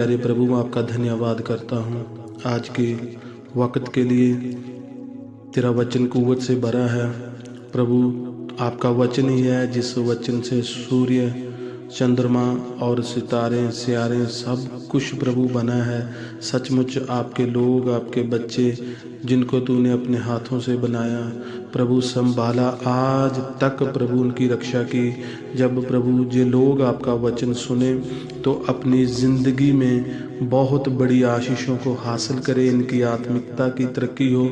प्यारे प्रभु, मैं आपका धन्यवाद करता हूँ आज के वक्त के लिए। तेरा वचन कुव्वत से भरा है प्रभु। आपका वचन ही है जिस वचन से सूर्य, चंद्रमा और सितारे सियारे सब कुछ प्रभु बना है। सचमुच आपके लोग, आपके बच्चे जिनको तूने अपने हाथों से बनाया प्रभु, संभाला आज तक प्रभु, उनकी रक्षा की। जब प्रभु ये लोग आपका वचन सुने तो अपनी ज़िंदगी में बहुत बड़ी आशीषों को हासिल करें, इनकी आत्मिकता की तरक्की हो,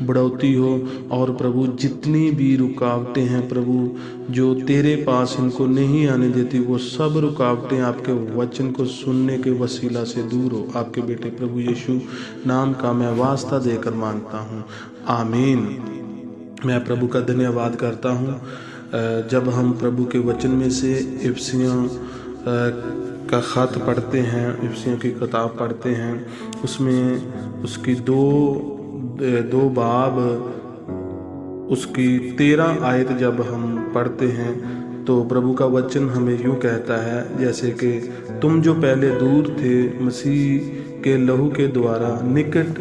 बढ़ोतरी हो। और प्रभु जितनी भी रुकावटें हैं प्रभु जो तेरे पास इनको नहीं आने देती, वो सब रुकावटें आपके वचन को सुनने के वसीला से दूर हो। आपके बेटे प्रभु यीशु नाम का मैं वास्ता देकर मांगता हूँ, आमीन। मैं प्रभु का धन्यवाद करता हूँ। जब हम प्रभु के वचन में से इफिसियों का ख़त पढ़ते हैं, इफिसियों की किताब पढ़ते हैं, उसमें उसकी दो बाब उसकी 13 आयत जब हम पढ़ते हैं तो प्रभु का वचन हमें यूँ कहता है, जैसे कि तुम जो पहले दूर थे मसीह के लहू के द्वारा निकट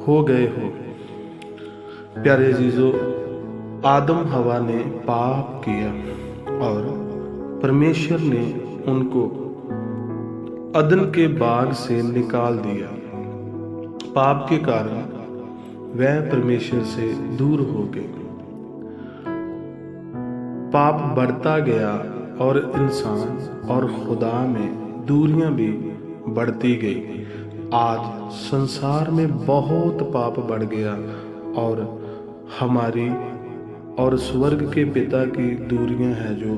हो गए हो। प्यारे अजीजों, आदम हवा ने पाप किया और परमेश्वर ने उनको अदन के बाग से निकाल दिया। पाप के कारण वह परमेश्वर से दूर हो गए। पाप बढ़ता गया और इंसान और खुदा में दूरियां भी बढ़ती गई। आज संसार में बहुत पाप बढ़ गया और हमारी और स्वर्ग के पिता की दूरियां हैं जो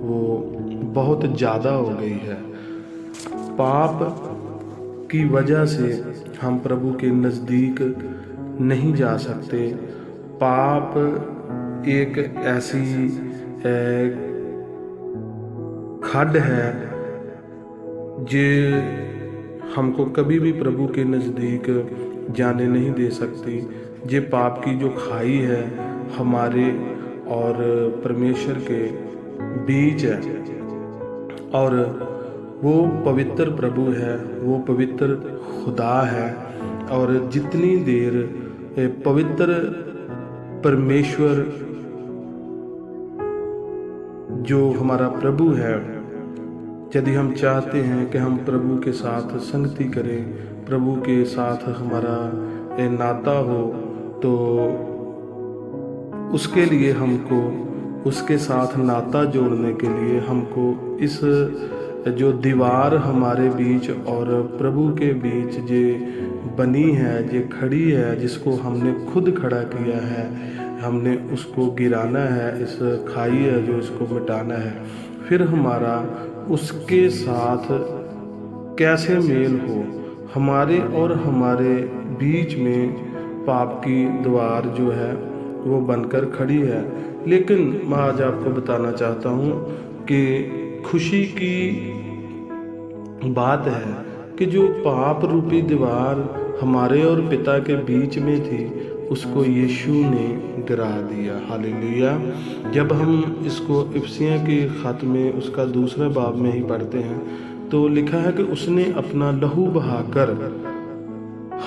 वो बहुत ज़्यादा हो गई है। पाप की वजह से हम प्रभु के नज़दीक नहीं जा सकते। पाप एक ऐसी खड्ड है जो हमको कभी भी प्रभु के नज़दीक जाने नहीं दे सकती। ये पाप की जो खाई है हमारे और परमेश्वर के बीच है, और वो पवित्र प्रभु है, वो पवित्र खुदा है। और जितनी देर पवित्र परमेश्वर जो हमारा प्रभु है, यदि हम चाहते हैं कि हम प्रभु के साथ संगति करें, प्रभु के साथ हमारा नाता हो, तो उसके लिए हमको उसके साथ नाता जोड़ने के लिए हमको इस जो दीवार हमारे बीच और प्रभु के बीच जे बनी है, जे खड़ी है, जिसको हमने खुद खड़ा किया है, हमने उसको गिराना है। इस खाई है जो इसको मिटाना है। फिर हमारा उसके साथ कैसे मेल हो। हमारे और हमारे बीच में पाप की दीवार जो है वो बनकर खड़ी है। लेकिन मैं आज आपको बताना चाहता हूँ कि खुशी की बात है कि जो पाप रूपी दीवार हमारे और पिता के बीच में थी, उसको यीशु ने गिरा दिया। हालेलुया। जब हम इसको इफिसियों के खत में उसका दूसरे बाब में ही पढ़ते हैं तो लिखा है कि उसने अपना लहू बहाकर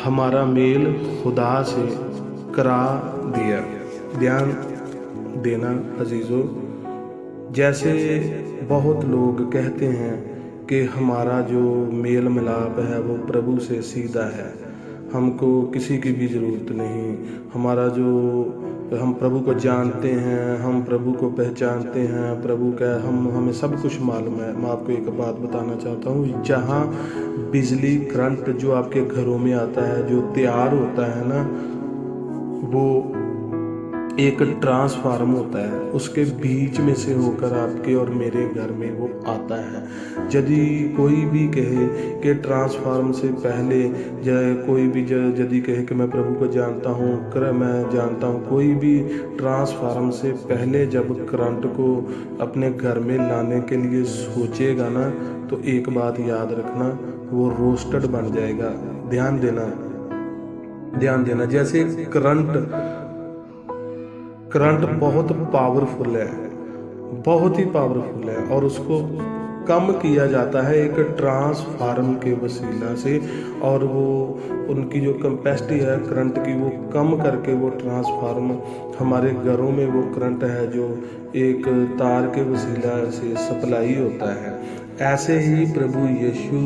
हमारा मेल खुदा से करा दिया। ध्यान देना अजीज़ों, जैसे बहुत लोग कहते हैं कि हमारा जो मेल मिलाप है वो प्रभु से सीधा है, हमको किसी की भी ज़रूरत नहीं। हमारा जो हम प्रभु को जानते हैं, हम प्रभु को पहचानते हैं, प्रभु का हमें सब कुछ मालूम है। मैं आपको एक बात बताना चाहता हूँ, जहाँ बिजली करंट जो आपके घरों में आता है, जो तैयार होता है ना, वो एक ट्रांसफार्म होता है, उसके बीच में से होकर आपके और मेरे घर में वो आता है। यदि कोई भी कहे कि ट्रांसफार्म से पहले, कोई भी यदि कहे कि मैं प्रभु को जानता हूँ, मैं जानता हूँ, कोई भी ट्रांसफार्म से पहले जब करंट को अपने घर में लाने के लिए सोचेगा ना, तो एक बात याद रखना, वो रोस्टेड बन जाएगा। ध्यान देना। जैसे करंट बहुत पावरफुल है, बहुत ही पावरफुल है, और उसको कम किया जाता है एक ट्रांसफार्म के वसीला से, और वो उनकी जो कैपेसिटी है करंट की वो कम करके वो ट्रांसफार्म हमारे घरों में वो करंट है जो एक तार के वसीला से सप्लाई होता है। ऐसे ही प्रभु यीशु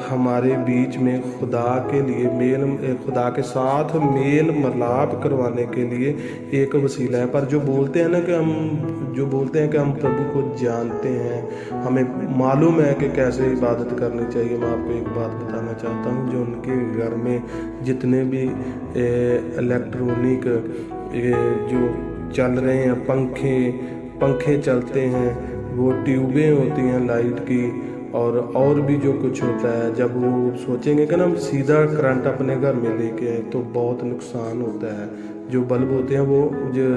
हमारे बीच में खुदा के साथ मेल मिलाप करवाने के लिए एक वसीला है। पर जो बोलते हैं कि हम प्रभु को जानते हैं, हमें मालूम है कि कैसे इबादत करनी चाहिए, मैं आपको एक बात बताना चाहता हूँ। जो उनके घर में जितने भी इलेक्ट्रॉनिक जो चल रहे हैं, पंखे चलते हैं, वो ट्यूबें होती हैं लाइट की, और भी जो कुछ होता है, जब वो सोचेंगे कि ना हम सीधा करंट अपने घर में लेके आए तो बहुत नुकसान होता है। जो बल्ब होते हैं वो जो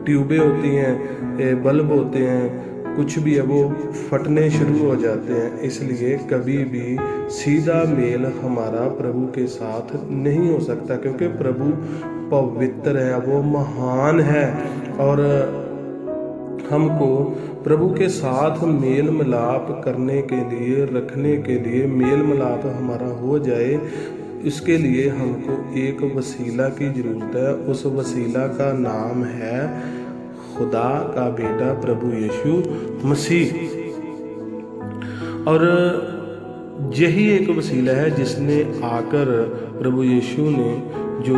ट्यूबें होती हैं, बल्ब होते हैं, कुछ भी है वो फटने शुरू हो जाते हैं। इसलिए कभी भी सीधा मेल हमारा प्रभु के साथ नहीं हो सकता, क्योंकि प्रभु पवित्र है, वो महान है, और हमको प्रभु के साथ मेल मिलाप करने के लिए, रखने के लिए, मेल मिलाप हमारा हो जाए, इसके लिए हमको एक वसीला की ज़रूरत है। उस वसीला का नाम है खुदा का बेटा प्रभु यीशु मसीह। और यही एक वसीला है जिसने आकर प्रभु यीशु ने जो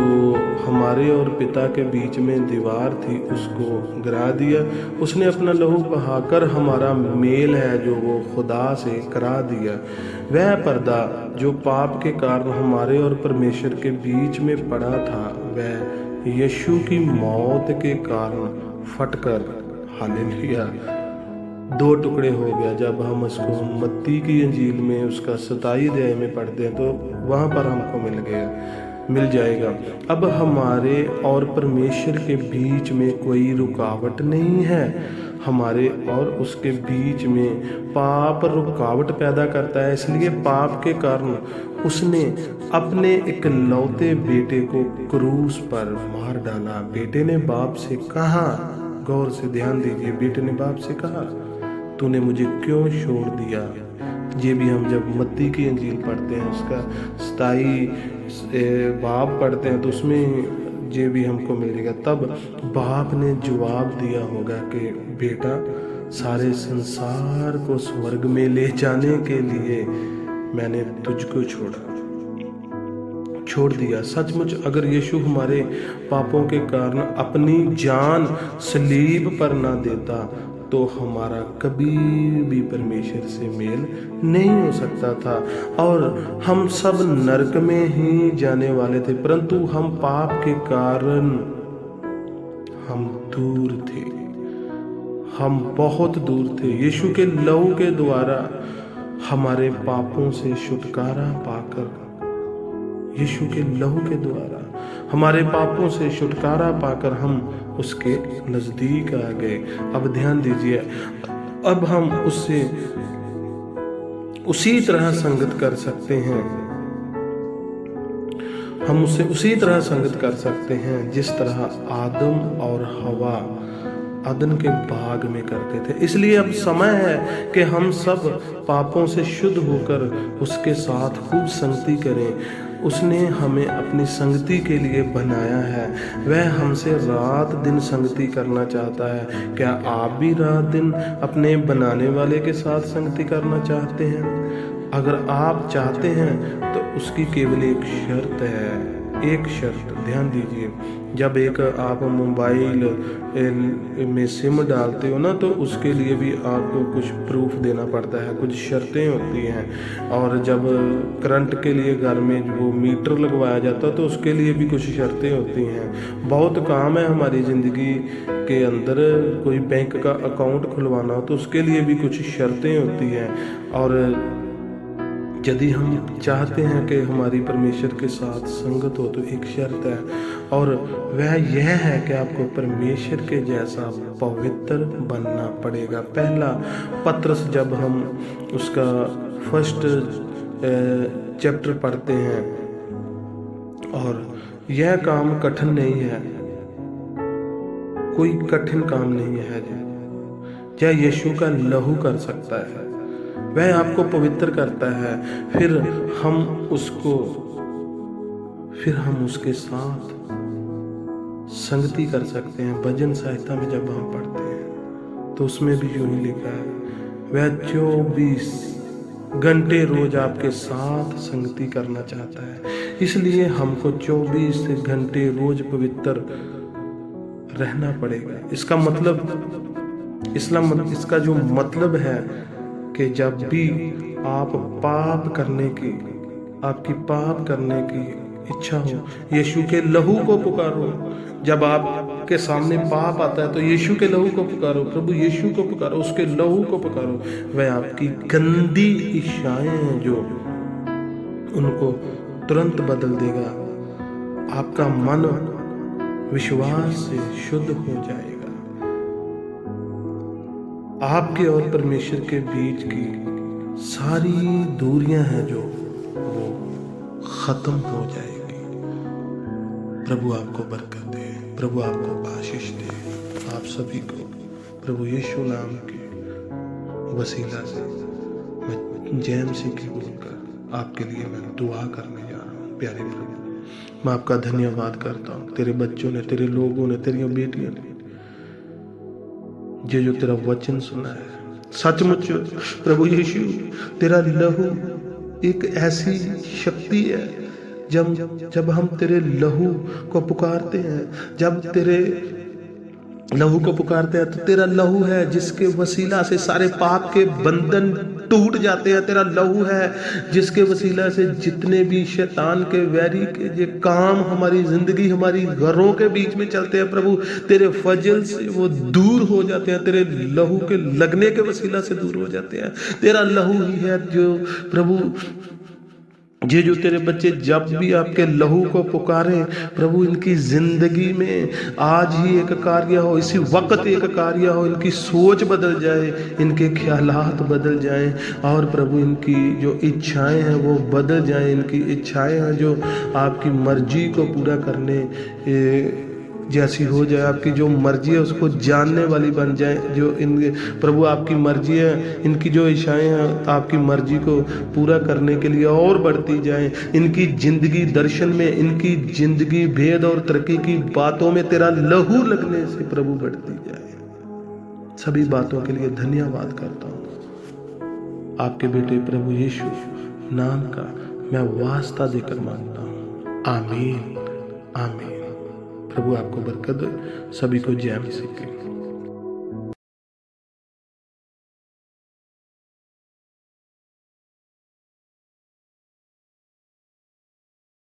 हमारे और पिता के बीच में दीवार थी उसको गिरा दिया। उसने अपना लहू बहाकर हमारा मेल है जो वो खुदा से करा दिया। वह पर्दा जो पाप के कारण हमारे और परमेश्वर के बीच में पड़ा था, वह यीशु की मौत के कारण फटकर, हालेलुया, 2 टुकड़े हो गया। जब हम उसको मत्ती की इंजील में उसका 27 अध्याय में पढ़ते हैं तो वहाँ पर हमको मिल जाएगा। अब हमारे और परमेश्वर के बीच में कोई रुकावट नहीं है। हमारे और उसके बीच में पाप रुकावट पैदा करता है, इसलिए पाप के कारण उसने अपने इकलौते बेटे को क्रूस पर मार डाला। बेटे ने बाप से कहा, गौर से ध्यान दीजिए, बेटे ने बाप से कहा, तूने मुझे क्यों छोड़ दिया। ये भी हम जब मत्ती की इंजील पढ़ते हैं, उसका 27 बाब पढ़ते हैं तो उसमें ये भी हमको मिलेगा। तब बाप ने जवाब दिया होगा कि बेटा, सारे संसार को स्वर्ग में ले जाने के लिए मैंने तुझको छोड़ दिया। सचमुच अगर यीशु हमारे पापों के कारण अपनी जान सलीब पर ना देता तो हमारा कभी भी परमेश्वर से मेल नहीं हो सकता था और हम सब नरक में ही जाने वाले थे। परंतु हम पाप के कारण हम दूर थे, हम बहुत दूर थे। यीशु के लहू के द्वारा हमारे पापों से छुटकारा पाकर, यीशु के लहू के द्वारा हमारे पापों से छुटकारा पाकर हम उसके नजदीक आ गए। अब ध्यान दीजिए, अब हम उससे उसी तरह संगत कर सकते हैं, हम उससे उसी तरह संगत कर सकते हैं जिस तरह आदम और हवा अदन के बाग में करते थे। इसलिए अब समय है कि हम सब पापों से शुद्ध होकर उसके साथ खूब संगति करें। उसने हमें अपनी संगति के लिए बनाया है, वह हमसे रात दिन संगति करना चाहता है। क्या आप भी रात दिन अपने बनाने वाले के साथ संगति करना चाहते हैं? अगर आप चाहते हैं तो उसकी केवल एक शर्त है, एक शर्त, ध्यान दीजिए। जब एक आप मोबाइल में सिम डालते हो ना, तो उसके लिए भी आपको कुछ प्रूफ देना पड़ता है, कुछ शर्तें होती हैं। और जब करंट के लिए घर में वो मीटर लगवाया जाता है तो उसके लिए भी कुछ शर्तें होती हैं। बहुत काम है हमारी ज़िंदगी के अंदर, कोई बैंक का अकाउंट खुलवाना हो तो उसके लिए भी कुछ शर्तें होती हैं। और यदि हम चाहते हैं कि हमारी परमेश्वर के साथ संगत हो तो एक शर्त है, और वह यह है कि आपको परमेश्वर के जैसा पवित्र बनना पड़ेगा। पहला पत्रस जब हम उसका 1 चैप्टर पढ़ते हैं, और यह काम कठिन नहीं है, कोई कठिन काम नहीं है। यह यीशु का लहू कर सकता है। वह आपको पवित्र करता है। फिर हम उसके साथ संगति कर सकते हैं। भजन संहिता में जब हम पढ़ते हैं तो उसमें भी यूं ही लिखा है, वह 24 घंटे रोज आपके साथ संगति करना चाहता है। इसलिए हमको 24 घंटे रोज पवित्र रहना पड़ेगा। इसका जो मतलब है कि जब भी आप आपकी पाप करने की इच्छा हो, यीशु के लहू को पुकारो। जब आपके सामने पाप आता है तो यीशु के लहू को पुकारो, प्रभु यीशु को पुकारो, उसके लहू को पुकारो। वह आपकी गंदी इच्छाएं हैं जो उनको तुरंत बदल देगा। आपका मन विश्वास से शुद्ध हो जाएगा। आपके और परमेश्वर के बीच की सारी दूरियां हैं जो वो खत्म हो जाएगी। प्रभु आपको बरकत दे, प्रभु आपको आशीष दे। आप सभी को प्रभु यीशु नाम के वसीला से मैं जय मसीह की बोलकर आपके लिए मैं दुआ करने जा रहा हूँ। प्यारे प्रभु, मैं आपका धन्यवाद करता हूँ। तेरे बच्चों ने, तेरे लोगों ने, तेरी बेटियों ने जो तेरा वचन सुना है, सचमुच प्रभु यीशु तेरा लहू एक ऐसी शक्ति है। जब हम तेरे लहू को पुकारते हैं, जब तेरे लहू को पुकारते हैं तो तेरा लहू है जिसके वसीला से सारे पाप के बंधन टूट जाते हैं। तेरा लहू है जिसके वसीला से जितने भी शैतान के वैरी के ये काम हमारी जिंदगी, हमारी घरों के बीच में चलते हैं, प्रभु तेरे फजल से वो दूर हो जाते हैं। तेरे लहू के लगने के वसीला से दूर हो जाते हैं। तेरा लहू ही है जो प्रभु जो तेरे बच्चे जब भी आपके लहू को पुकारें, प्रभु इनकी जिंदगी में आज ही एक कार्य हो, इसी वक्त एक कार्य हो। इनकी सोच बदल जाए, इनके ख्यालात बदल जाएं और प्रभु इनकी जो इच्छाएं हैं वो बदल जाएं। इनकी इच्छाएं हैं जो आपकी मर्जी को पूरा करने जैसी हो जाए, आपकी जो मर्जी है उसको जानने वाली बन जाए। जो इन प्रभु आपकी मर्जी है, इनकी जो इच्छाएं हैं आपकी मर्जी को पूरा करने के लिए और बढ़ती जाए। इनकी जिंदगी दर्शन में, इनकी जिंदगी भेद और तरक्की की बातों में तेरा लहू लगने से प्रभु बढ़ती जाए। सभी बातों के लिए धन्यवाद करता हूँ। आपके बेटे प्रभु यीशु नाम का मैं वास्ता देकर मांगता हूँ। आमीन, आमीन। प्रभु आपको बरकत दे। सभी को जय मसीह की।